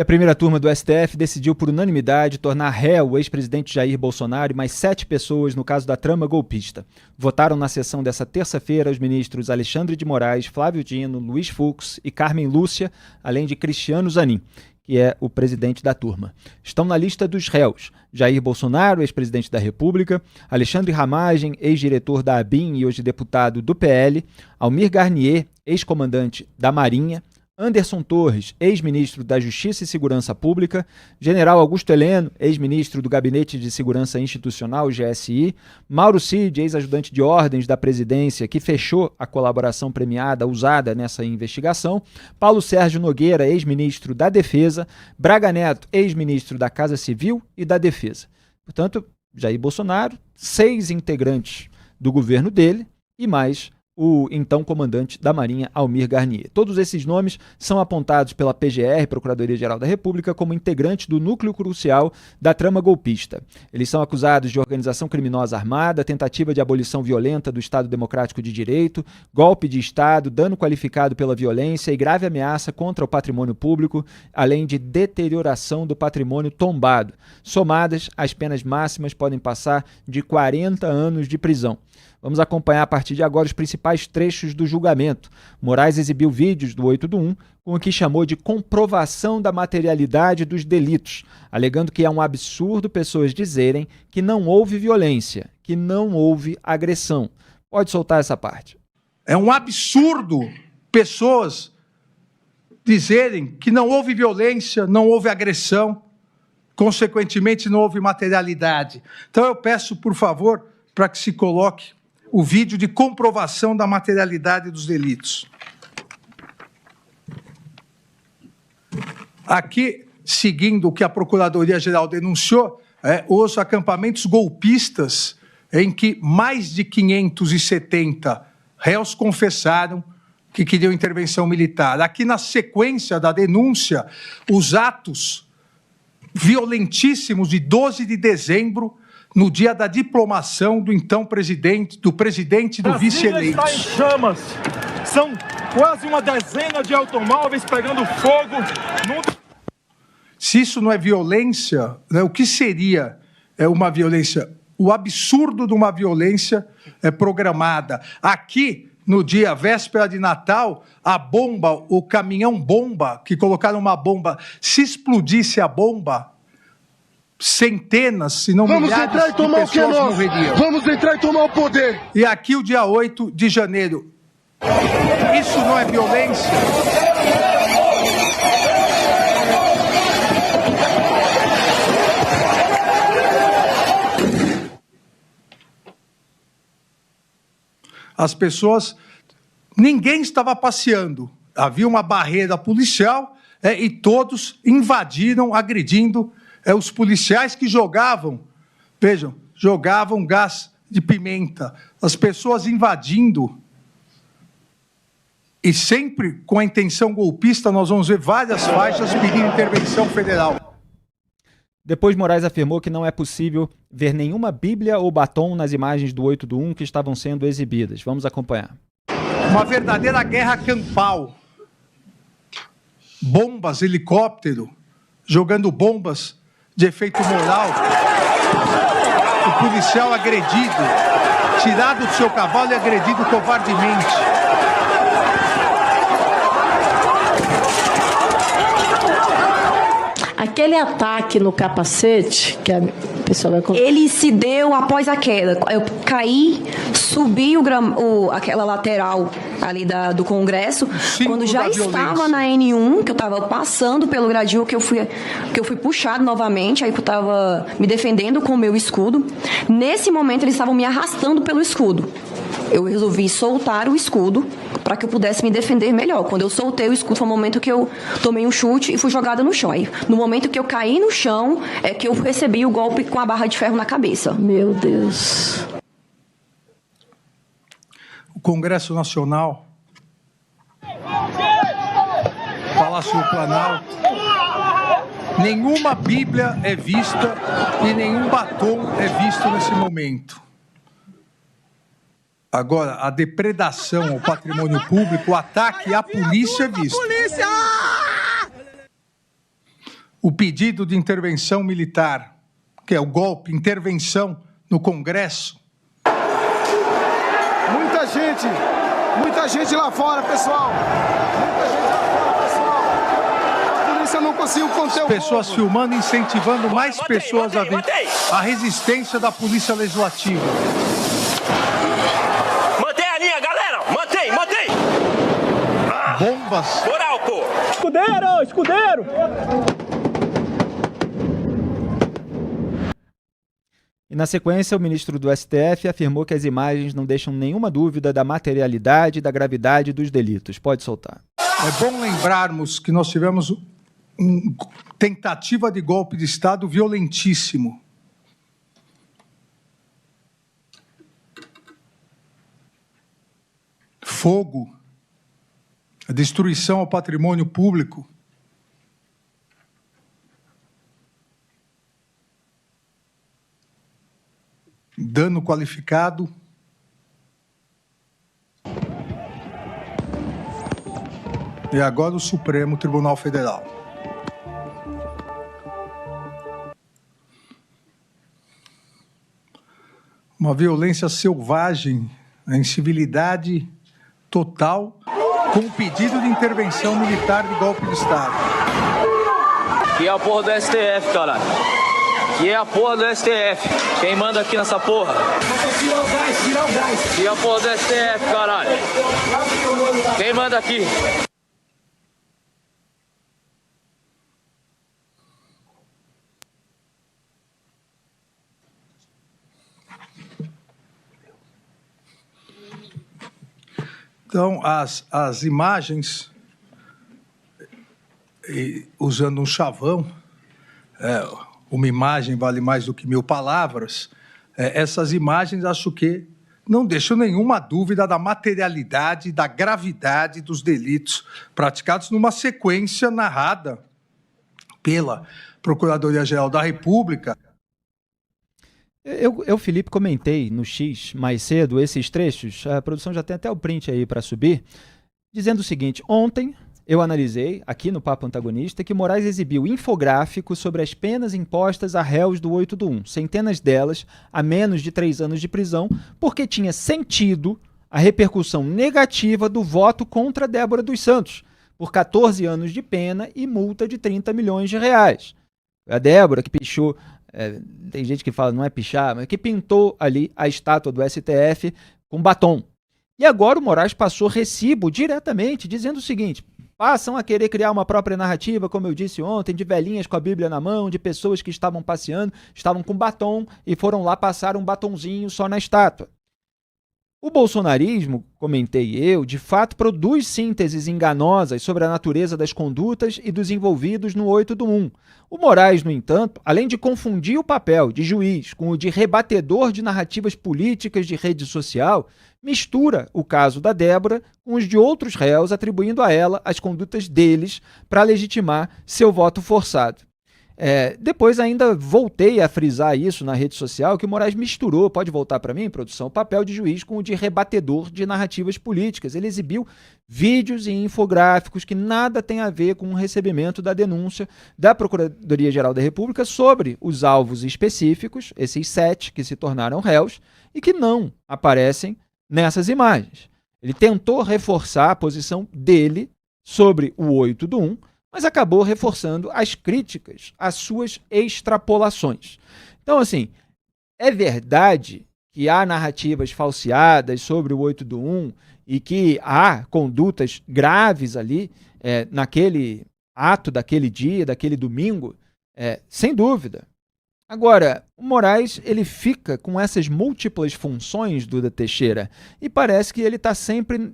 E a primeira turma do STF decidiu por unanimidade tornar réu o ex-presidente Jair Bolsonaro e mais 7 pessoas no caso da trama golpista. Votaram na sessão dessa terça-feira os ministros Alexandre de Moraes, Flávio Dino, Luiz Fux e Carmen Lúcia, além de Cristiano Zanin, que é o presidente da turma. Estão na lista dos réus Jair Bolsonaro, ex-presidente da República, Alexandre Ramagem, ex-diretor da ABIN e hoje deputado do PL, Almir Garnier, ex-comandante da Marinha, Anderson Torres, ex-ministro da Justiça e Segurança Pública, General Augusto Heleno, ex-ministro do Gabinete de Segurança Institucional, GSI, Mauro Cid, ex-ajudante de ordens da presidência, que fechou a colaboração premiada usada nessa investigação, Paulo Sérgio Nogueira, ex-ministro da Defesa, Braga Neto, ex-ministro da Casa Civil e da Defesa. Portanto, Jair Bolsonaro, 6 integrantes do governo dele e mais o então comandante da Marinha, Almir Garnier. Todos esses nomes são apontados pela PGR, Procuradoria-Geral da República, como integrantes do núcleo crucial da trama golpista. Eles são acusados de organização criminosa armada, tentativa de abolição violenta do Estado Democrático de Direito, golpe de Estado, dano qualificado pela violência e grave ameaça contra o patrimônio público, além de deterioração do patrimônio tombado. Somadas, as penas máximas podem passar de 40 anos de prisão. Vamos acompanhar a partir de agora os principais trechos do julgamento. Moraes exibiu vídeos do 8 do 1 com o que chamou de comprovação da materialidade dos delitos, alegando que é um absurdo pessoas dizerem que não houve violência, que não houve agressão. Pode soltar essa parte. É um absurdo pessoas dizerem que não houve violência, não houve agressão, consequentemente não houve materialidade. Então eu peço, por favor, para que se coloque o vídeo de comprovação da materialidade dos delitos. Aqui, seguindo o que a Procuradoria-Geral denunciou, os acampamentos golpistas em que mais de 570 réus confessaram que queriam intervenção militar. Aqui, na sequência da denúncia, os atos violentíssimos de 12 de dezembro, no dia da diplomação do então presidente, do vice-eleito. Está em chamas. São quase uma dezena de automóveis pegando fogo. Se isso não é violência, né, o que seria uma violência? O absurdo de uma violência programada. Aqui, no dia véspera de Natal, a bomba, o caminhão-bomba, que colocaram uma bomba, se explodisse a bomba, centenas, se não milhares de pessoas morreriam. Vamos entrar e tomar o poder. E aqui o dia 8 de janeiro. Isso não é violência? As pessoas... Ninguém estava passeando. Havia uma barreira policial e todos invadiram, agredindo os policiais que jogavam, vejam, jogavam gás de pimenta, as pessoas invadindo. E sempre com a intenção golpista, nós vamos ver várias faixas pedindo intervenção federal. Depois, Moraes afirmou que não é possível ver nenhuma Bíblia ou batom nas imagens do 8 do 1 que estavam sendo exibidas. Vamos acompanhar. Uma verdadeira guerra campal. Bombas, helicóptero, jogando bombas de efeito moral, o policial agredido, tirado do seu cavalo e agredido covardemente. Aquele ataque no capacete, que a pessoa vai... Ele se deu após a queda. Eu caí, subi aquela lateral ali do Congresso, quando já estava na N1, que eu estava passando pelo gradil, que eu fui puxado novamente, aí eu estava me defendendo com o meu escudo. Nesse momento, eles estavam me arrastando pelo escudo. Eu resolvi soltar o escudo para que eu pudesse me defender melhor. Quando eu soltei o escudo, foi o momento que eu tomei um chute e fui jogada no chão. Aí, no momento que eu caí no chão, é que eu recebi o golpe com a barra de ferro na cabeça. Meu Deus. O Congresso Nacional, Palácio do Planalto, nenhuma Bíblia é vista e nenhum batom é visto nesse momento. Agora, a depredação ao patrimônio público, o ataque à polícia é visto. o pedido de intervenção militar, que é o golpe, intervenção no Congresso. Muita gente lá fora, pessoal. Muita gente lá fora, pessoal. A polícia não conseguiu conter o povo. Pessoas filmando, incentivando mais pessoas a vir. A resistência da Polícia Legislativa. Mantém a linha, galera! Mantém! Bombas. Moral, pô! Escudeiro! E na sequência, o ministro do STF afirmou que as imagens não deixam nenhuma dúvida da materialidade e da gravidade dos delitos. Pode soltar. É bom lembrarmos que nós tivemos uma tentativa de golpe de Estado violentíssimo. Fogo, a destruição ao patrimônio público. Dano qualificado. E agora o Supremo Tribunal Federal. Uma violência selvagem, a incivilidade total, com o pedido de intervenção militar de golpe de Estado. Que é a porra do STF, caralho. Que é a porra do STF. Quem manda aqui nessa porra? Tira o gás. Que é a porra do STF, caralho. Quem manda aqui? Então, as imagens, usando um chavão, uma imagem vale mais do que 1000 palavras, essas imagens acho que não deixam nenhuma dúvida da materialidade, da gravidade dos delitos praticados numa sequência narrada pela Procuradoria-Geral da República. Eu, Felipe, comentei no X mais cedo esses trechos, a produção já tem até o print aí para subir, dizendo o seguinte: ontem eu analisei, aqui no Papo Antagonista, que Moraes exibiu infográficos sobre as penas impostas a réus do 8 do 1, centenas delas a menos de 3 anos de prisão, porque tinha sentido a repercussão negativa do voto contra Débora dos Santos, por 14 anos de pena e multa de 30 milhões de reais. A Débora que pichou, tem gente que fala não é pichar, mas que pintou ali a estátua do STF com batom. E agora o Moraes passou recibo diretamente, dizendo o seguinte: passam a querer criar uma própria narrativa, como eu disse ontem, de velhinhas com a Bíblia na mão, de pessoas que estavam passeando, estavam com batom e foram lá passar um batonzinho só na estátua. O bolsonarismo, comentei eu, de fato produz sínteses enganosas sobre a natureza das condutas e dos envolvidos no 8 do 1. O Moraes, no entanto, além de confundir o papel de juiz com o de rebatedor de narrativas políticas de rede social, mistura o caso da Débora com os de outros réus, atribuindo a ela as condutas deles para legitimar seu voto forçado. Depois ainda voltei a frisar isso na rede social, que o Moraes misturou, pode voltar para mim, produção, o papel de juiz com o de rebatedor de narrativas políticas. Ele exibiu vídeos e infográficos que nada tem a ver com o recebimento da denúncia da Procuradoria-Geral da República sobre os alvos específicos, esses 7 que se tornaram réus, e que não aparecem nessas imagens. Ele tentou reforçar a posição dele sobre o 8 do 1, mas acabou reforçando as críticas às suas extrapolações. Então, assim, é verdade que há narrativas falseadas sobre o 8 do 1 e que há condutas graves ali naquele ato daquele dia, daquele domingo, sem dúvida. Agora, o Moraes ele fica com essas múltiplas funções, Duda Teixeira, e parece que ele está sempre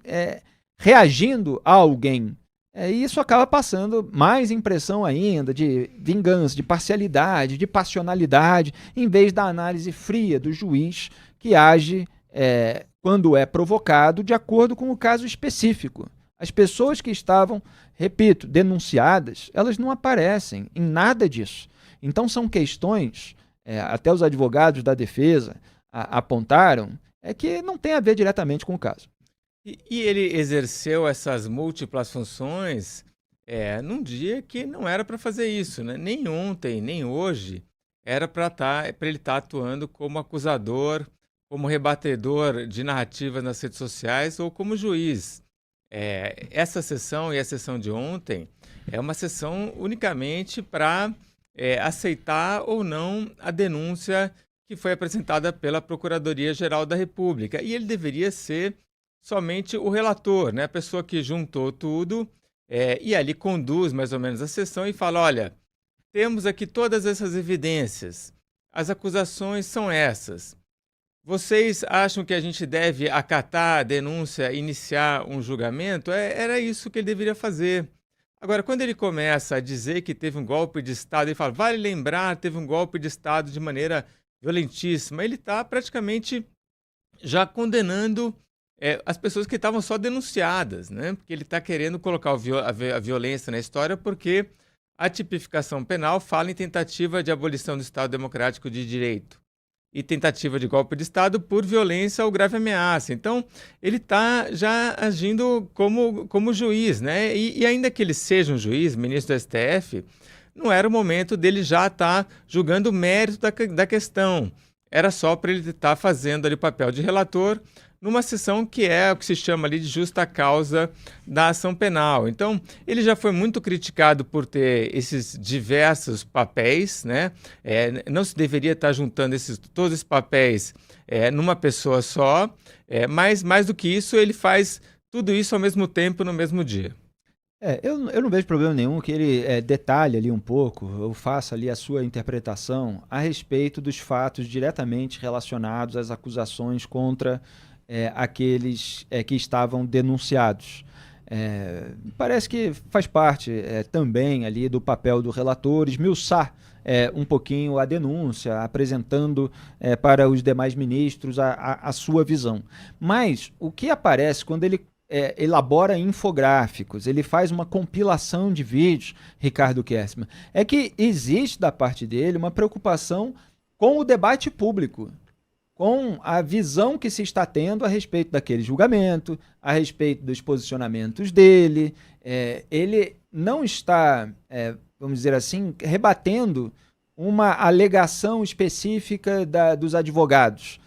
reagindo a alguém. E isso acaba passando mais impressão ainda de vingança, de parcialidade, de passionalidade, em vez da análise fria do juiz que age quando é provocado de acordo com o caso específico. As pessoas que estavam, repito, denunciadas, elas não aparecem em nada disso. Então são questões, até os advogados da defesa apontaram, que não tem a ver diretamente com o caso. E ele exerceu essas múltiplas funções num dia que não era para fazer isso, né? Nem ontem, nem hoje, era para ele estar atuando como acusador, como rebatedor de narrativas nas redes sociais ou como juiz. Essa sessão e a sessão de ontem é uma sessão unicamente para aceitar ou não a denúncia que foi apresentada pela Procuradoria-Geral da República. E ele deveria ser somente o relator, né? A pessoa que juntou tudo e ali conduz mais ou menos a sessão e fala, olha, temos aqui todas essas evidências, as acusações são essas. Vocês acham que a gente deve acatar a denúncia, iniciar um julgamento? Era isso que ele deveria fazer. Agora, quando ele começa a dizer que teve um golpe de Estado, ele fala, vale lembrar, teve um golpe de Estado de maneira violentíssima. Ele está praticamente já condenando as pessoas que estavam só denunciadas, né? Porque ele está querendo colocar a violência na história porque a tipificação penal fala em tentativa de abolição do Estado Democrático de Direito e tentativa de golpe de Estado por violência ou grave ameaça. Então, ele está já agindo como juiz, né? E ainda que ele seja um juiz, ministro do STF, não era o momento dele já estar julgando o mérito da questão. Era só para ele estar fazendo ali o papel de relator numa sessão que é o que se chama ali de justa causa da ação penal. Então, ele já foi muito criticado por ter esses diversos papéis, né? Não se deveria estar juntando todos esses papéis numa pessoa só, mas mais do que isso, ele faz tudo isso ao mesmo tempo, no mesmo dia. Eu não vejo problema nenhum que ele detalhe ali um pouco, ou faça ali a sua interpretação a respeito dos fatos diretamente relacionados às acusações contra aqueles que estavam denunciados. Parece que faz parte também ali do papel do relator esmiuçar um pouquinho a denúncia, apresentando para os demais ministros a sua visão. Mas o que aparece quando ele elabora infográficos, ele faz uma compilação de vídeos, Ricardo Kerstmann, é que existe da parte dele uma preocupação com o debate público, com a visão que se está tendo a respeito daquele julgamento, a respeito dos posicionamentos dele. Ele não está, vamos dizer assim, rebatendo uma alegação específica dos advogados.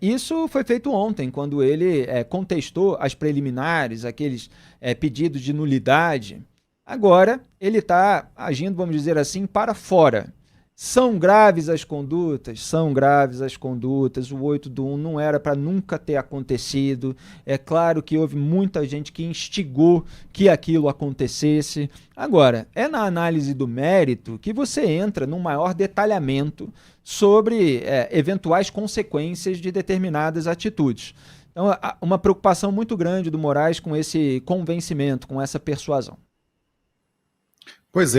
Isso foi feito ontem, quando ele contestou as preliminares, aqueles pedidos de nulidade. Agora, ele está agindo, vamos dizer assim, para fora. São graves as condutas, o 8/1 não era para nunca ter acontecido. É claro que houve muita gente que instigou que aquilo acontecesse. Agora, é na análise do mérito que você entra num maior detalhamento sobre eventuais consequências de determinadas atitudes. Então, há uma preocupação muito grande do Moraes com esse convencimento, com essa persuasão. Pois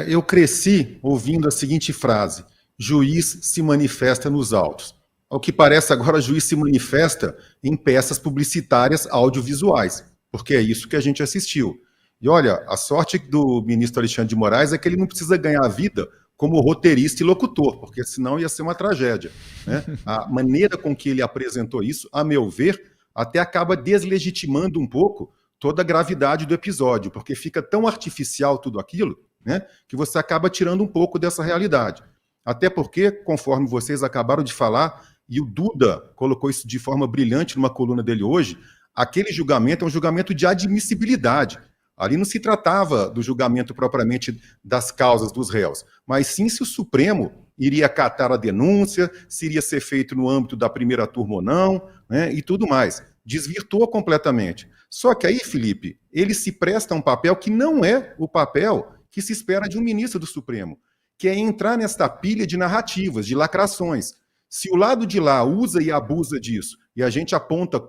eu cresci ouvindo a seguinte frase: juiz se manifesta nos autos. Ao que parece agora, juiz se manifesta em peças publicitárias audiovisuais, porque é isso que a gente assistiu. E olha, a sorte do ministro Alexandre de Moraes é que ele não precisa ganhar a vida como roteirista e locutor, porque senão ia ser uma tragédia, né? A maneira com que ele apresentou isso, a meu ver, até acaba deslegitimando um pouco toda a gravidade do episódio, porque fica tão artificial tudo aquilo, né, que você acaba tirando um pouco dessa realidade. Até porque, conforme vocês acabaram de falar, e o Duda colocou isso de forma brilhante numa coluna dele hoje, aquele julgamento é um julgamento de admissibilidade. Ali não se tratava do julgamento propriamente das causas dos réus, mas sim se o Supremo iria acatar a denúncia, se iria ser feito no âmbito da primeira turma ou não, né, e tudo mais. Desvirtuou completamente. Só que aí, Felipe, ele se presta a um papel que não é o papel que se espera de um ministro do Supremo, que é entrar nesta pilha de narrativas, de lacrações. Se o lado de lá usa e abusa disso, e a gente aponta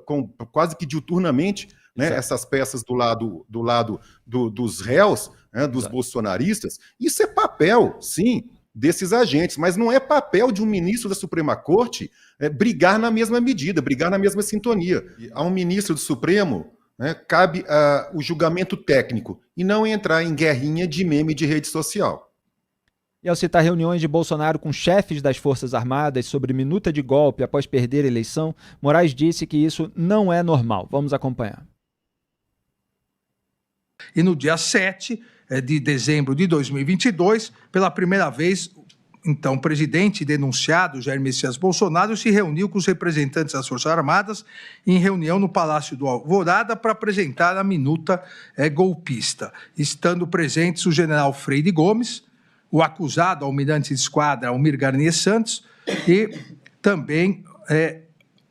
quase que diuturnamente, né, essas peças do lado dos réus, né, dos bolsonaristas, isso é papel, sim, desses agentes, mas não é papel de um ministro da Suprema Corte brigar na mesma medida, brigar na mesma sintonia. A um ministro do Supremo, né, cabe o julgamento técnico e não entrar em guerrinha de meme de rede social. E ao citar reuniões de Bolsonaro com chefes das Forças Armadas sobre minuta de golpe após perder a eleição, Moraes disse que isso não é normal. Vamos acompanhar. E no dia 7 de dezembro de 2022, pela primeira vez, então, o presidente denunciado, Jair Messias Bolsonaro, se reuniu com os representantes das Forças Armadas em reunião no Palácio do Alvorada para apresentar a minuta golpista, estando presentes o general Freire Gomes, o acusado, almirante de esquadra Almir Garnier Santos, e também,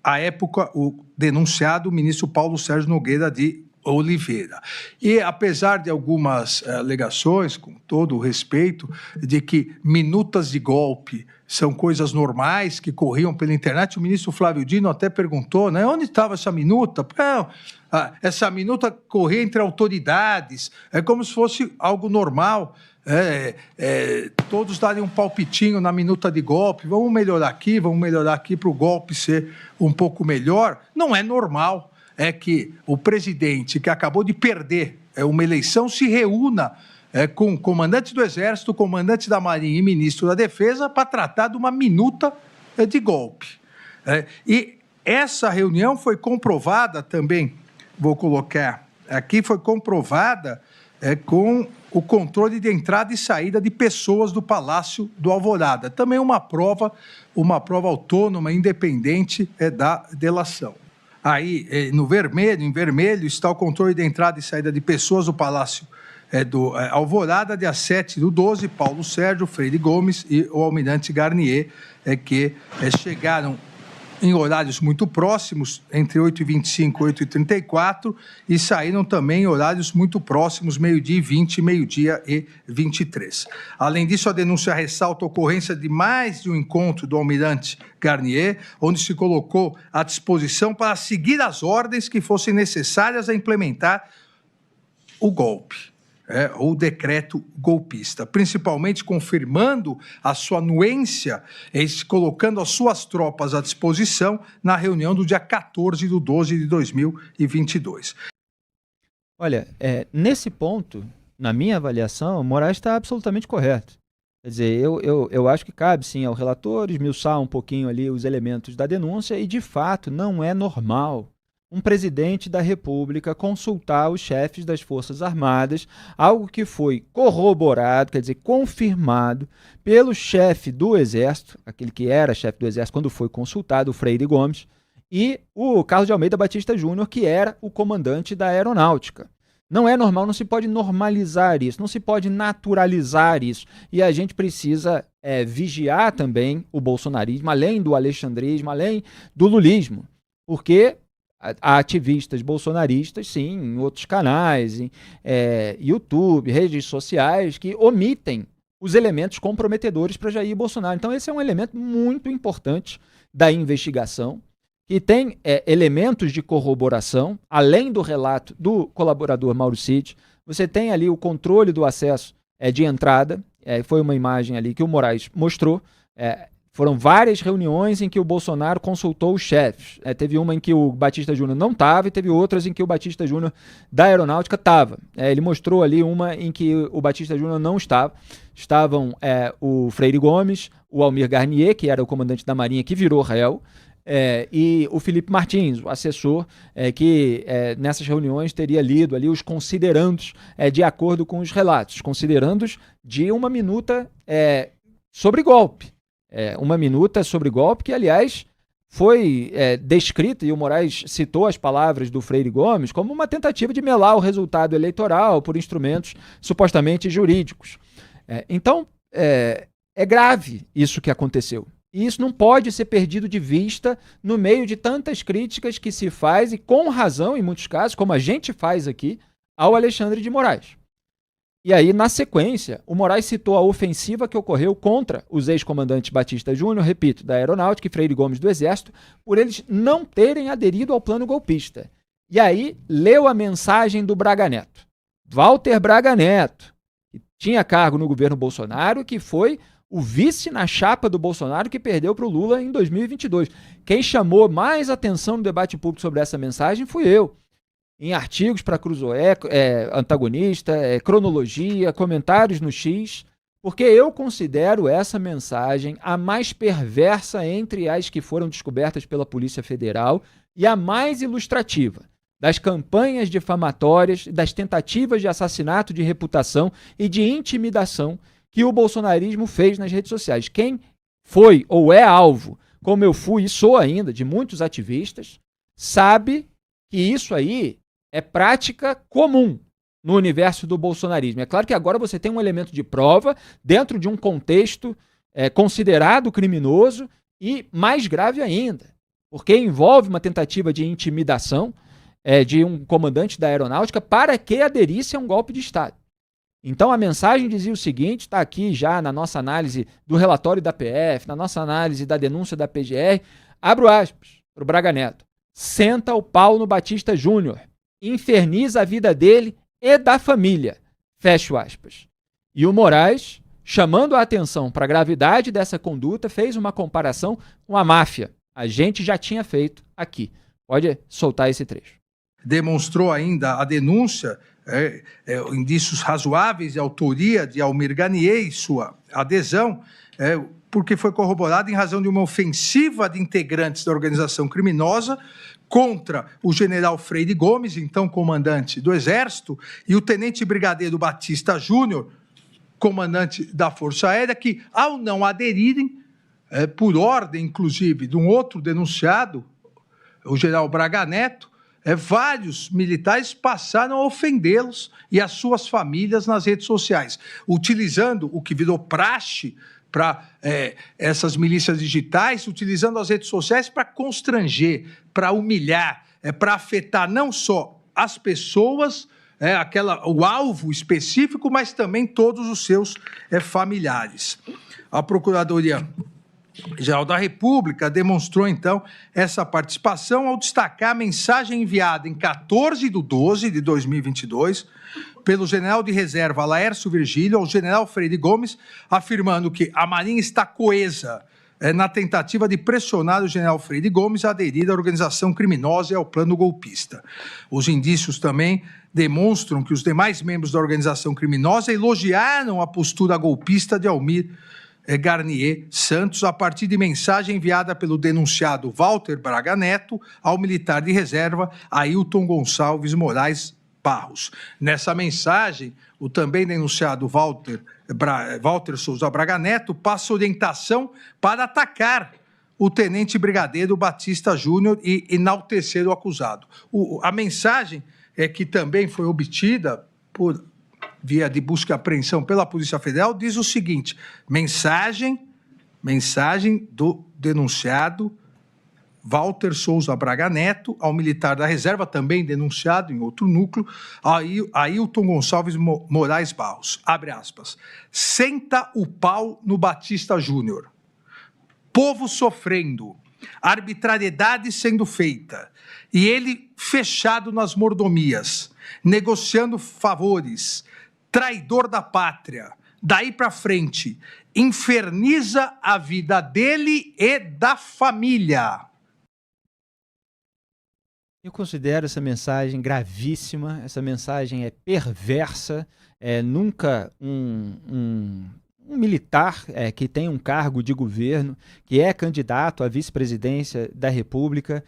à época, o denunciado, o ministro Paulo Sérgio Nogueira de Oliveira. E, apesar de algumas alegações, com todo o respeito, de que minutas de golpe são coisas normais que corriam pela internet, o ministro Flávio Dino até perguntou, né, onde estava essa minuta? Não, essa minuta corria entre autoridades, é como se fosse algo normal. Todos darem um palpitinho na minuta de golpe, vamos melhorar aqui para o golpe ser um pouco melhor. Não é normal. É que o presidente, que acabou de perder uma eleição, se reúna com o comandante do Exército, comandante da Marinha e ministro da Defesa para tratar de uma minuta de golpe. E essa reunião foi comprovada também, vou colocar aqui, foi comprovada com o controle de entrada e saída de pessoas do Palácio do Alvorada. Também uma prova autônoma, independente da delação. Aí, em vermelho, está o controle de entrada e saída de pessoas do Palácio do Alvorada, dia 7/12, Paulo Sérgio, Freire Gomes e o almirante Garnier, que chegaram em horários muito próximos, entre 8h25 e 8h34, e saíram também em horários muito próximos, 12h20 e 12h23. Além disso, a denúncia ressalta a ocorrência de mais de um encontro do almirante Garnier, onde se colocou à disposição para seguir as ordens que fossem necessárias a implementar o golpe. O decreto golpista, principalmente confirmando a sua anuência e colocando as suas tropas à disposição na reunião do dia 14/12 de 2022. Olha, nesse ponto, na minha avaliação, o Moraes está absolutamente correto. Quer dizer, eu acho que cabe sim ao relator esmiuçar um pouquinho ali os elementos da denúncia e, de fato, não é normal um presidente da República consultar os chefes das Forças Armadas, algo que foi corroborado, quer dizer, confirmado pelo chefe do Exército, aquele que era chefe do Exército quando foi consultado, o Freire Gomes, e o Carlos de Almeida Batista Júnior, que era o comandante da Aeronáutica. Não é normal, não se pode normalizar isso, não se pode naturalizar isso. E a gente precisa vigiar também o bolsonarismo, além do alexandrismo, além do lulismo, porque há ativistas bolsonaristas, sim, em outros canais, em YouTube, redes sociais, que omitem os elementos comprometedores para Jair Bolsonaro. Então, esse é um elemento muito importante da investigação, que tem elementos de corroboração, além do relato do colaborador Mauro Cid. Você tem ali o controle do acesso de entrada, foi uma imagem ali que o Moraes mostrou. Foram várias reuniões em que o Bolsonaro consultou os chefes. Teve uma em que o Batista Júnior não estava e teve outras em que o Batista Júnior da Aeronáutica estava. Ele mostrou ali uma em que o Batista Júnior não estava. Estavam o Freire Gomes, o Almir Garnier, que era o comandante da Marinha, que virou réu, e o Felipe Martins, o assessor, que nessas reuniões teria lido ali os considerandos de acordo com os relatos, considerandos de uma minuta sobre golpe. Uma minuta sobre golpe que, aliás, foi descrita, e o Moraes citou as palavras do Freire Gomes, como uma tentativa de melar o resultado eleitoral por instrumentos supostamente jurídicos. Então, é grave isso que aconteceu. E isso não pode ser perdido de vista no meio de tantas críticas que se faz, e com razão, em muitos casos, como a gente faz aqui, ao Alexandre de Moraes. E aí, na sequência, o Moraes citou a ofensiva que ocorreu contra os ex-comandantes Batista Júnior, repito, da Aeronáutica, e Freire Gomes do Exército, por eles não terem aderido ao plano golpista. E aí, leu a mensagem do Braga Neto. Walter Braga Neto, que tinha cargo no governo Bolsonaro, que foi o vice na chapa do Bolsonaro que perdeu para o Lula em 2022. Quem chamou mais atenção no debate público sobre essa mensagem fui eu. Em artigos para Cruzoé, Antagonista, Cronologia, comentários no X, porque eu considero essa mensagem a mais perversa entre as que foram descobertas pela Polícia Federal e a mais ilustrativa. das campanhas difamatórias, das tentativas de assassinato de reputação e de intimidação que o bolsonarismo fez nas redes sociais. Quem foi ou é alvo, como eu fui e sou ainda, de muitos ativistas, sabe que isso aí é prática comum no universo do bolsonarismo. É claro que agora você tem um elemento de prova dentro de um contexto considerado criminoso e mais grave ainda, porque envolve uma tentativa de intimidação de um comandante da aeronáutica para que aderisse a um golpe de Estado. Então a mensagem dizia o seguinte, está aqui já na nossa análise do relatório da PF, na nossa análise da denúncia da PGR, abro aspas para o Braga Neto: senta o pau no Batista Júnior, inferniza a vida dele e da família, fecho aspas. E o Moraes, chamando a atenção para a gravidade dessa conduta, fez uma comparação com a máfia. A gente já tinha feito aqui. Pode soltar esse trecho. Demonstrou ainda a denúncia, indícios razoáveis de autoria de Almir Garnier e sua adesão, porque foi corroborado em razão de uma ofensiva de integrantes da organização criminosa contra o general Freire Gomes, então comandante do Exército, e o tenente brigadeiro Batista Júnior, comandante da Força Aérea, que, ao não aderirem, por ordem, inclusive, de um outro denunciado, o general Braga Neto, vários militares passaram a ofendê-los e as suas famílias nas redes sociais, utilizando o que virou praxe para essas milícias digitais, utilizando as redes sociais para constranger, para humilhar, para afetar não só as pessoas, o alvo específico, mas também todos os seus familiares. A Procuradoria-Geral da República demonstrou, então, essa participação ao destacar a mensagem enviada em 14/12/2022 pelo general de reserva Laércio Virgílio ao general Freire Gomes, afirmando que a Marinha está coesa na tentativa de pressionar o general Freire Gomes a aderir à organização criminosa e ao plano golpista. Os indícios também demonstram que os demais membros da organização criminosa elogiaram a postura golpista de Almir Garnier Santos a partir de mensagem enviada pelo denunciado Walter Braga Neto ao militar de reserva Ailton Gonçalves Moraes Barros. Nessa mensagem, o também denunciado Walter Souza Braga Neto passa orientação para atacar o tenente brigadeiro Batista Júnior e enaltecer o acusado. A mensagem que também foi obtida por via de busca e apreensão pela Polícia Federal diz o seguinte: mensagem do denunciado Walter Souza Braga Neto ao militar da reserva, também denunciado em outro núcleo, Ailton Gonçalves Moraes Barros. Abre aspas. Senta o pau no Batista Júnior. Povo sofrendo, arbitrariedade sendo feita, e ele fechado nas mordomias, negociando favores, traidor da pátria. Daí para frente, inferniza a vida dele e da família. Eu considero essa mensagem gravíssima, essa mensagem é perversa, nunca um militar que tem um cargo de governo, que é candidato à vice-presidência da República,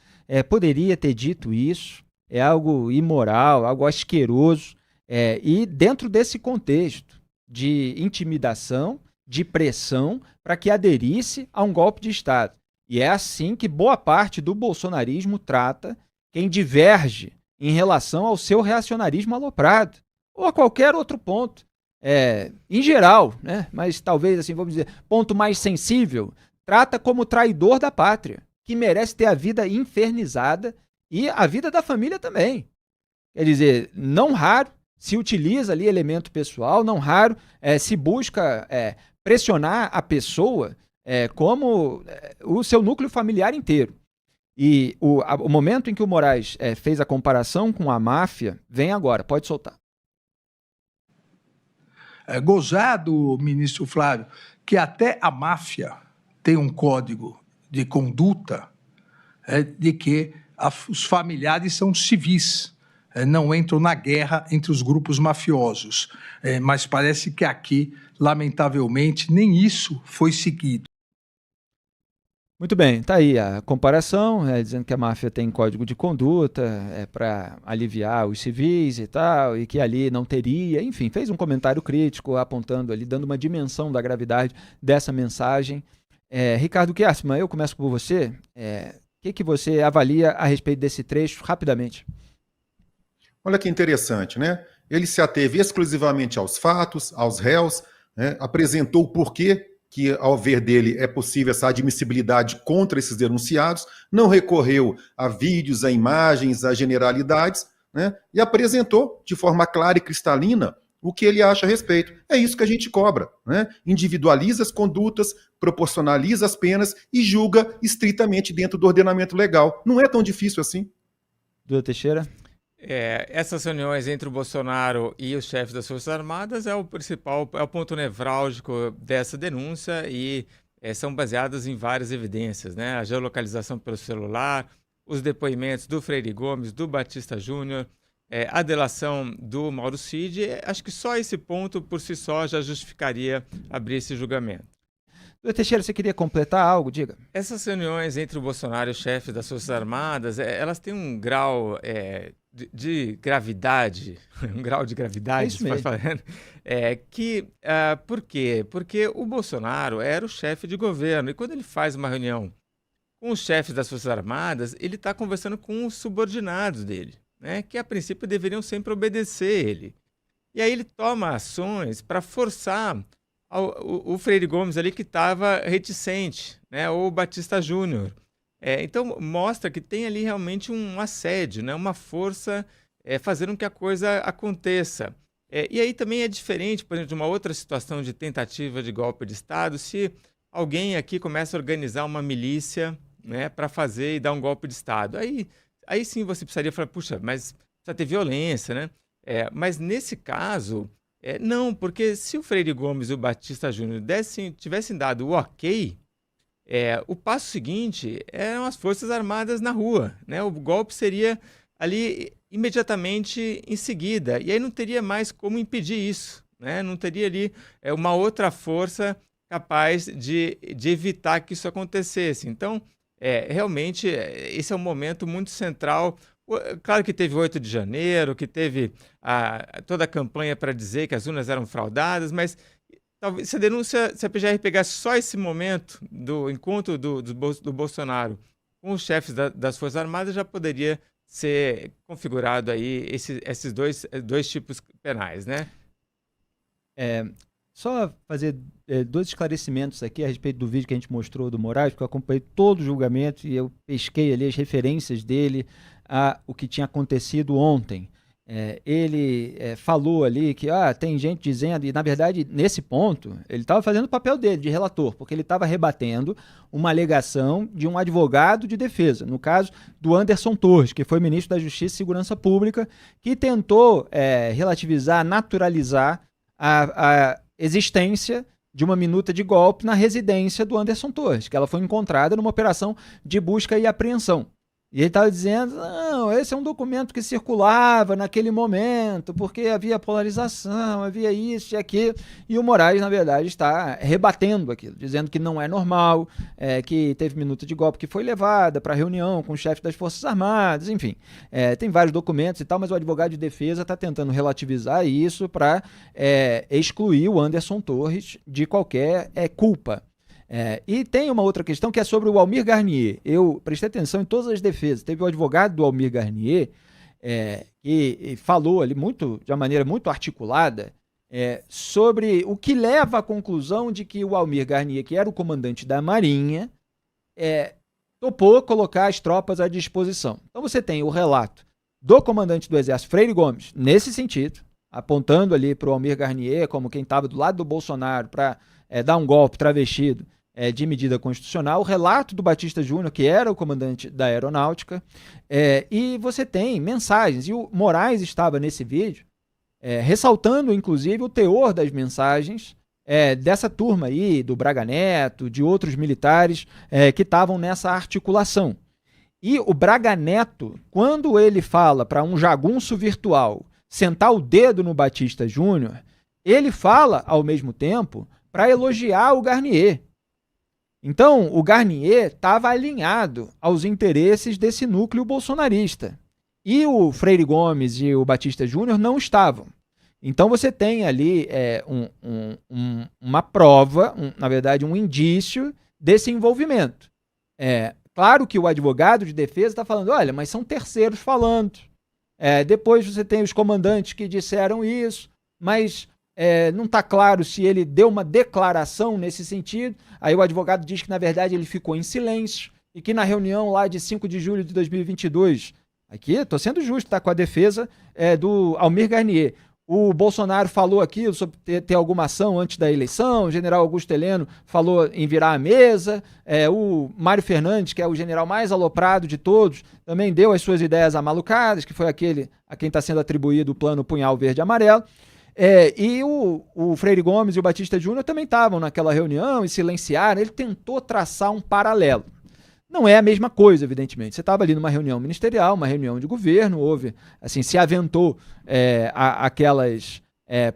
poderia ter dito isso. É algo imoral, algo asqueroso, e dentro desse contexto de intimidação, de pressão, para que aderisse a um golpe de Estado. E é assim que boa parte do bolsonarismo trata quem diverge em relação ao seu reacionarismo aloprado, ou a qualquer outro ponto, em geral, né? Mas talvez, assim, vamos dizer, ponto mais sensível, trata como traidor da pátria, que merece ter a vida infernizada e a vida da família também. Quer dizer, não raro se utiliza ali elemento pessoal, não raro se busca pressionar a pessoa como o seu núcleo familiar inteiro. E o momento em que o Moraes fez a comparação com a máfia vem agora. Pode soltar. Gozado, ministro Flávio, que até a máfia tem um código de conduta de que os familiares são civis, não entram na guerra entre os grupos mafiosos. Mas parece que aqui, lamentavelmente, nem isso foi seguido. Muito bem, tá aí a comparação, dizendo que a máfia tem código de conduta para aliviar os civis e tal, e que ali não teria, enfim, fez um comentário crítico apontando ali, dando uma dimensão da gravidade dessa mensagem. Ricardo Kiersman, eu começo por você. O que você avalia a respeito desse trecho, rapidamente? Olha que interessante, né? Ele se ateve exclusivamente aos fatos, aos réus, né? Apresentou o porquê que, ao ver dele, é possível essa admissibilidade contra esses denunciados, não recorreu a vídeos, a imagens, a generalidades, né? E apresentou de forma clara e cristalina o que ele acha a respeito. É isso que a gente cobra, né? Individualiza as condutas, proporcionaliza as penas e julga estritamente dentro do ordenamento legal. Não é tão difícil assim. Duda Teixeira? Essas reuniões entre o Bolsonaro e os chefes das Forças Armadas é o principal, é o ponto nevrálgico dessa denúncia e são baseadas em várias evidências, né? A geolocalização pelo celular, os depoimentos do Freire Gomes, do Batista Júnior, a delação do Mauro Cid. Acho que só esse ponto por si só já justificaria abrir esse julgamento. Duda Teixeira, você queria completar algo? Diga. Essas reuniões entre o Bolsonaro e os chefes das Forças Armadas, elas têm um grau de gravidade, um grau de gravidade, isso mesmo. Por quê? Porque o Bolsonaro era o chefe de governo, e quando ele faz uma reunião com os chefes das Forças Armadas, ele está conversando com os subordinados dele, né, que a princípio deveriam sempre obedecer ele. E aí ele toma ações para forçar o Freire Gomes ali que estava reticente, né, ou o Batista Júnior. Então mostra que tem ali realmente um assédio, né, uma força fazendo com que a coisa aconteça. E aí também é diferente, por exemplo, de uma outra situação de tentativa de golpe de Estado, se alguém aqui começa a organizar uma milícia, né, para fazer e dar um golpe de Estado. Aí sim você precisaria falar, puxa, mas precisa ter violência, né? Mas nesse caso, não, porque se o Freire Gomes e o Batista Júnior tivessem dado o ok, o passo seguinte eram as Forças Armadas na rua, né? O golpe seria ali imediatamente em seguida, e aí não teria mais como impedir isso, né? Não teria ali uma outra força capaz de evitar que isso acontecesse. Então, realmente, esse é um momento muito central. Claro que teve 8 de janeiro, que teve toda a campanha para dizer que as urnas eram fraudadas, mas talvez se a denúncia, se a PGR pegasse só esse momento do encontro do Bolsonaro com os chefes das Forças Armadas, já poderia ser configurado aí esses dois tipos penais, né? Só fazer 2 esclarecimentos aqui a respeito do vídeo que a gente mostrou do Moraes, porque eu acompanhei todo o julgamento e eu pesquei ali as referências dele a o que tinha acontecido ontem. Ele falou ali que tem gente dizendo, e na verdade, nesse ponto, ele estava fazendo o papel dele, de relator, porque ele estava rebatendo uma alegação de um advogado de defesa, no caso do Anderson Torres, que foi ministro da Justiça e Segurança Pública, que tentou relativizar, naturalizar a existência de uma minuta de golpe na residência do Anderson Torres, que ela foi encontrada numa operação de busca e apreensão. E ele estava dizendo, não, esse é um documento que circulava naquele momento, porque havia polarização, havia isso e aquilo. E o Moraes, na verdade, está rebatendo aquilo, dizendo que não é normal, que teve minuta de golpe que foi levada para reunião com o chefe das Forças Armadas, enfim. Tem vários documentos e tal, mas o advogado de defesa está tentando relativizar isso para excluir o Anderson Torres de qualquer culpa. E tem uma outra questão que é sobre o Almir Garnier. Eu prestei atenção em todas as defesas. Teve o advogado do Almir Garnier que falou ali de uma maneira muito articulada sobre o que leva à conclusão de que o Almir Garnier, que era o comandante da Marinha, topou colocar as tropas à disposição. Então você tem o relato do comandante do Exército, Freire Gomes, nesse sentido, apontando ali para o Almir Garnier como quem estava do lado do Bolsonaro para dar um golpe travestido de medida constitucional, o relato do Batista Júnior, que era o comandante da aeronáutica, e você tem mensagens, e o Moraes estava nesse vídeo, ressaltando, inclusive, o teor das mensagens dessa turma aí, do Braga Neto, de outros militares que estavam nessa articulação. E o Braga Neto, quando ele fala para um jagunço virtual sentar o dedo no Batista Júnior, ele fala, ao mesmo tempo, para elogiar o Garnier. Então, o Garnier estava alinhado aos interesses desse núcleo bolsonarista. E o Freire Gomes e o Batista Júnior não estavam. Então você tem ali uma prova, na verdade um indício desse envolvimento. Claro que o advogado de defesa está falando, olha, mas são terceiros falando. Depois você tem os comandantes que disseram isso, mas não está claro se ele deu uma declaração nesse sentido. Aí o advogado diz que na verdade ele ficou em silêncio e que na reunião lá de 5 de julho de 2022, aqui estou sendo justo, tá, com a defesa do Almir Garnier, o Bolsonaro falou aquilo sobre ter alguma ação antes da eleição, o general Augusto Heleno falou em virar a mesa, o Mário Fernandes, que é o general mais aloprado de todos, também deu as suas ideias amalucadas, que foi aquele a quem está sendo atribuído o plano Punhal Verde e Amarelo, e o Freire Gomes e o Batista Júnior também estavam naquela reunião e silenciaram. Ele tentou traçar um paralelo. Não é a mesma coisa, evidentemente. Você estava ali numa reunião ministerial, uma reunião de governo, houve, assim, se aventou aquelas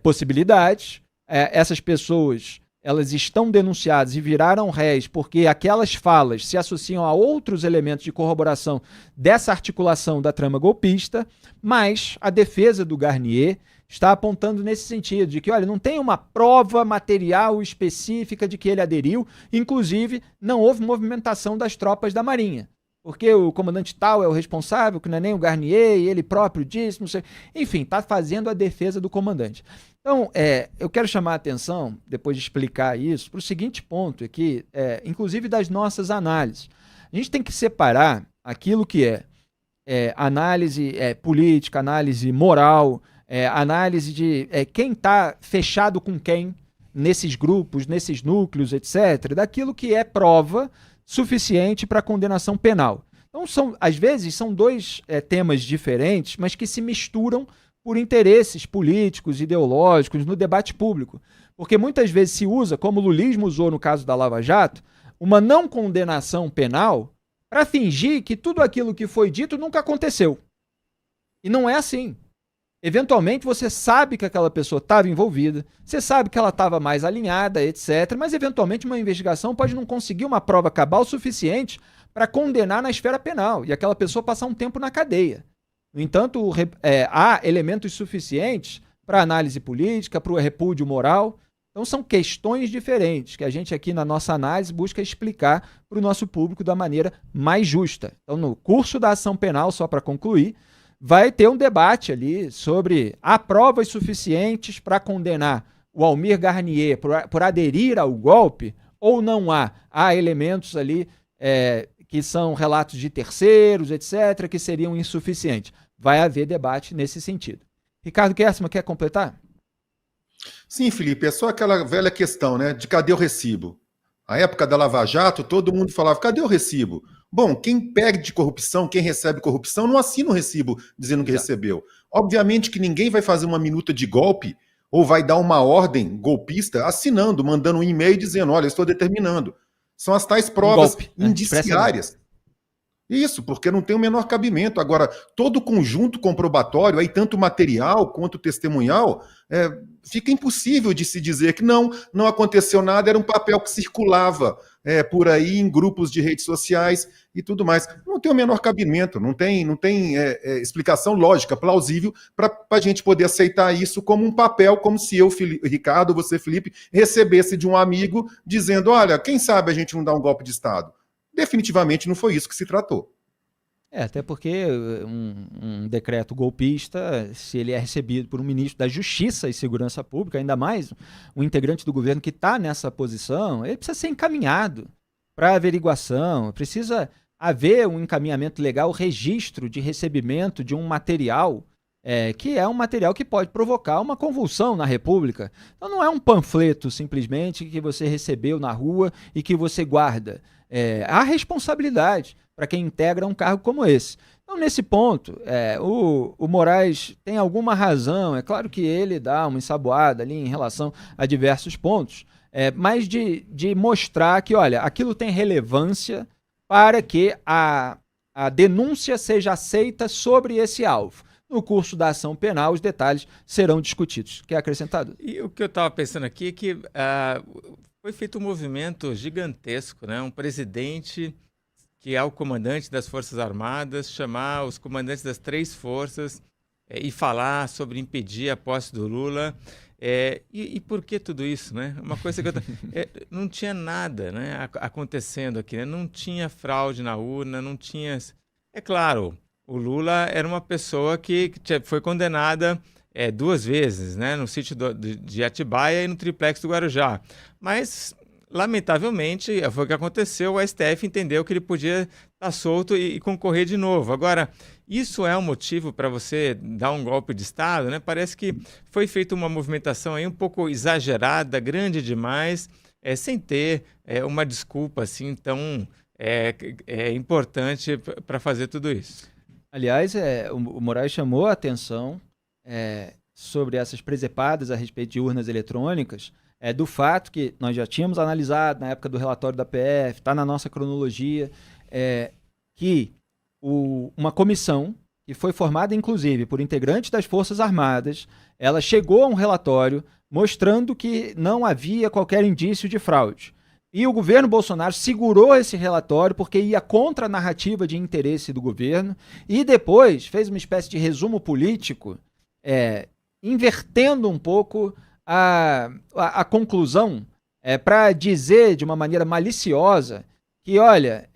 possibilidades. Essas pessoas, elas estão denunciadas e viraram réis porque aquelas falas se associam a outros elementos de corroboração dessa articulação da trama golpista, mas a defesa do Garnier está apontando nesse sentido, de que, olha, não tem uma prova material específica de que ele aderiu, inclusive não houve movimentação das tropas da Marinha, porque o comandante tal é o responsável, que não é nem o Garnier, e ele próprio disse, não sei, enfim, está fazendo a defesa do comandante. Então, eu quero chamar a atenção, depois de explicar isso, para o seguinte ponto aqui, inclusive das nossas análises. A gente tem que separar aquilo que é análise política, análise moral, análise de quem está fechado com quem nesses grupos, nesses núcleos, etc., daquilo que é prova suficiente para condenação penal. Então, às vezes, são dois temas diferentes, mas que se misturam por interesses políticos, ideológicos, no debate público. Porque muitas vezes se usa, como o lulismo usou no caso da Lava Jato, uma não condenação penal para fingir que tudo aquilo que foi dito nunca aconteceu. E não é assim. Eventualmente você sabe que aquela pessoa estava envolvida, você sabe que ela estava mais alinhada, etc. Mas eventualmente uma investigação pode não conseguir uma prova cabal suficiente para condenar na esfera penal e aquela pessoa passar um tempo na cadeia. No entanto, há elementos suficientes para análise política, para o repúdio moral. Então são questões diferentes que a gente aqui na nossa análise busca explicar para o nosso público da maneira mais justa. Então no curso da ação penal, só para concluir, vai ter um debate ali sobre há provas suficientes para condenar o Almir Garnier por aderir ao golpe ou não há? Há elementos ali que são relatos de terceiros, etc., que seriam insuficientes. Vai haver debate nesse sentido. Ricardo Kerstmann, quer completar? Sim, Felipe, é só aquela velha questão, né, de cadê o recibo? A época da Lava Jato, todo mundo falava, cadê o recibo? Bom, quem perde corrupção, quem recebe corrupção, não assina o recibo dizendo que recebeu. Obviamente que ninguém vai fazer uma minuta de golpe ou vai dar uma ordem golpista assinando, mandando um e-mail dizendo, olha, eu estou determinando. São as tais provas indiciárias. Isso, porque não tem o menor cabimento. Agora, todo o conjunto comprobatório, aí tanto material quanto testemunhal, fica impossível de se dizer que não aconteceu nada, era um papel que circulava por aí em grupos de redes sociais e tudo mais. Não tem o menor cabimento, não tem explicação lógica, plausível, para a gente poder aceitar isso como um papel, como se eu, Ricardo, você, Felipe, recebesse de um amigo dizendo, olha, quem sabe a gente não dá um golpe de Estado. Definitivamente não foi isso que se tratou. Até porque um decreto golpista, se ele é recebido por um ministro da Justiça e Segurança Pública, ainda mais um integrante do governo que está nessa posição, ele precisa ser encaminhado para averiguação, precisa haver um encaminhamento legal, registro de recebimento de um material, que é um material que pode provocar uma convulsão na República. Então não é um panfleto simplesmente que você recebeu na rua e que você guarda. Há responsabilidade para quem integra um cargo como esse. Então, nesse ponto, o Moraes tem alguma razão. É claro que ele dá uma ensaboada ali em relação a diversos pontos, mas de mostrar que, olha, aquilo tem relevância para que a denúncia seja aceita sobre esse alvo. No curso da ação penal, os detalhes serão discutidos. Quer acrescentar? E o que eu estava pensando aqui é que foi feito um movimento gigantesco, né? Um presidente que é o comandante das Forças Armadas, chamar os comandantes das 3 forças e falar sobre impedir a posse do Lula. E por que tudo isso, né? Uma coisa que não tinha nada, né, acontecendo aqui, né? Não tinha fraude na urna, não tinha... É claro, o Lula era uma pessoa que foi condenada 2 vezes, né? No sítio de Atibaia e no triplex do Guarujá. Mas, lamentavelmente, foi o que aconteceu, o STF entendeu que ele podia estar solto e concorrer de novo. Agora, isso é um motivo para você dar um golpe de Estado, né? Parece que foi feita uma movimentação aí um pouco exagerada, grande demais, sem ter uma desculpa assim tão importante para fazer tudo isso. Aliás, o Moraes chamou a atenção sobre essas presepadas a respeito de urnas eletrônicas, do fato que nós já tínhamos analisado na época do relatório da PF, está na nossa cronologia, que uma comissão que foi formada, inclusive, por integrantes das Forças Armadas, ela chegou a um relatório mostrando que não havia qualquer indício de fraude. E o governo Bolsonaro segurou esse relatório porque ia contra a narrativa de interesse do governo e depois fez uma espécie de resumo político, invertendo um pouco a conclusão para dizer de uma maneira maliciosa que, olha,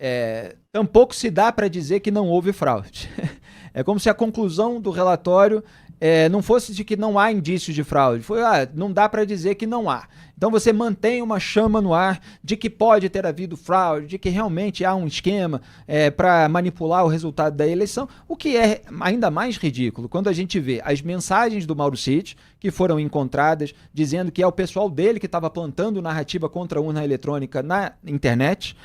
tampouco se dá para dizer que não houve fraude. É como se a conclusão do relatório não fosse de que não há indícios de fraude. Foi, não dá para dizer que não há. Então você mantém uma chama no ar de que pode ter havido fraude, de que realmente há um esquema para manipular o resultado da eleição, o que é ainda mais ridículo quando a gente vê as mensagens do Mauro Cid, que foram encontradas, dizendo que é o pessoal dele que estava plantando narrativa contra a urna eletrônica na internet,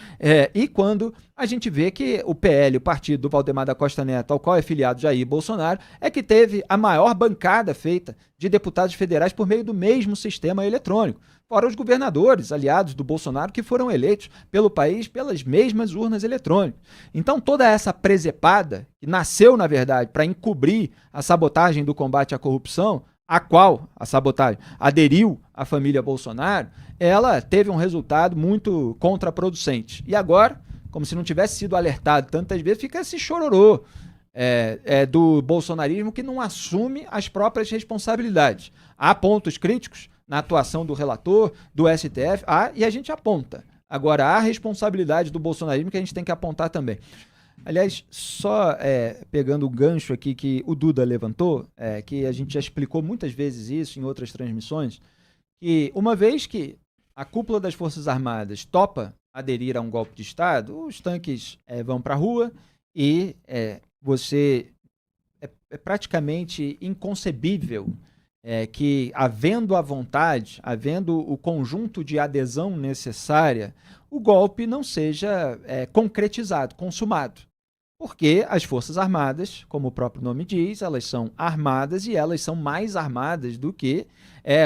e quando a gente vê que o PL, o partido do Valdemar da Costa Neto, ao qual é filiado Jair Bolsonaro, é que teve a maior bancada feita de deputados federais por meio do mesmo sistema eletrônico. Fora os governadores, aliados do Bolsonaro, que foram eleitos pelo país pelas mesmas urnas eletrônicas. Então, toda essa presepada, que nasceu, na verdade, para encobrir a sabotagem do combate à corrupção, a qual a sabotagem aderiu à família Bolsonaro, ela teve um resultado muito contraproducente. E agora, como se não tivesse sido alertado tantas vezes, fica esse chororô do bolsonarismo que não assume as próprias responsabilidades. Há pontos críticos na atuação do relator, do STF, e a gente aponta. Agora, há a responsabilidade do bolsonarismo que a gente tem que apontar também. Aliás, só pegando o gancho aqui que o Duda levantou, que a gente já explicou muitas vezes isso em outras transmissões, que uma vez que a cúpula das Forças Armadas topa aderir a um golpe de Estado, os tanques vão para a rua e você é praticamente inconcebível que, havendo a vontade, havendo o conjunto de adesão necessária, o golpe não seja concretizado, consumado. Porque as Forças Armadas, como o próprio nome diz, elas são armadas e elas são mais armadas do que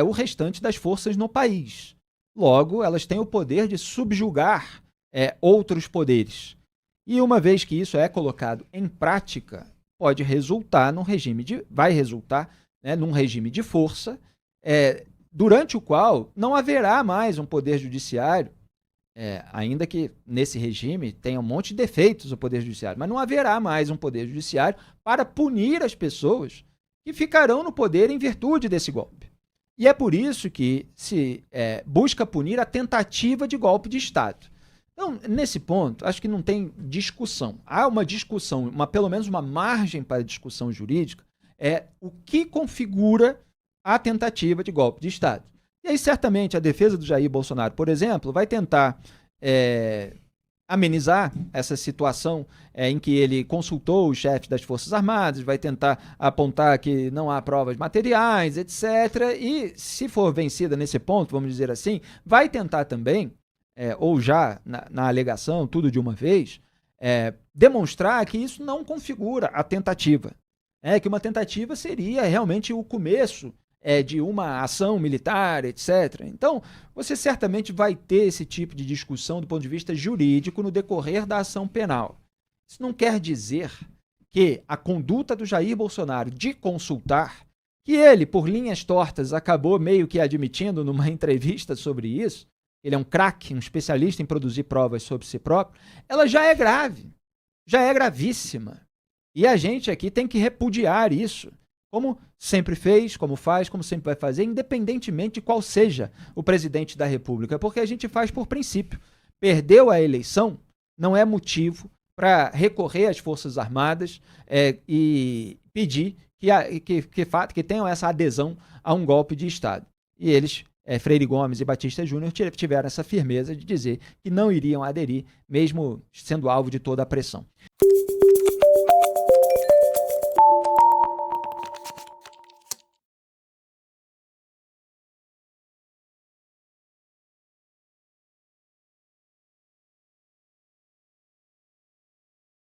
o restante das forças no país. Logo, elas têm o poder de subjugar outros poderes. E uma vez que isso é colocado em prática, pode resultar vai resultar num regime de força, durante o qual não haverá mais um poder judiciário, ainda que nesse regime tenha um monte de defeitos o poder judiciário, mas não haverá mais um poder judiciário para punir as pessoas que ficarão no poder em virtude desse golpe. E é por isso que se busca punir a tentativa de golpe de Estado. Então, nesse ponto, acho que não tem discussão. Há uma discussão, pelo menos uma margem para discussão jurídica, o que configura a tentativa de golpe de Estado. E aí, certamente, a defesa do Jair Bolsonaro, por exemplo, vai tentar amenizar essa situação em que ele consultou os chefes das Forças Armadas, vai tentar apontar que não há provas materiais, etc. E, se for vencida nesse ponto, vamos dizer assim, vai tentar também, ou já na alegação, tudo de uma vez, demonstrar que isso não configura a tentativa. Que uma tentativa seria realmente o começo de uma ação militar, etc. Então, você certamente vai ter esse tipo de discussão do ponto de vista jurídico no decorrer da ação penal. Isso não quer dizer que a conduta do Jair Bolsonaro de consultar, que ele, por linhas tortas, acabou meio que admitindo numa entrevista sobre isso, ele é um craque, um especialista em produzir provas sobre si próprio, ela já é grave, já é gravíssima. E a gente aqui tem que repudiar isso, como sempre fez, como faz, como sempre vai fazer, independentemente de qual seja o presidente da República, porque a gente faz por princípio. Perdeu a eleição não é motivo para recorrer às Forças Armadas e pedir que tenham essa adesão a um golpe de Estado. E eles, Freire Gomes e Batista Júnior, tiveram essa firmeza de dizer que não iriam aderir, mesmo sendo alvo de toda a pressão.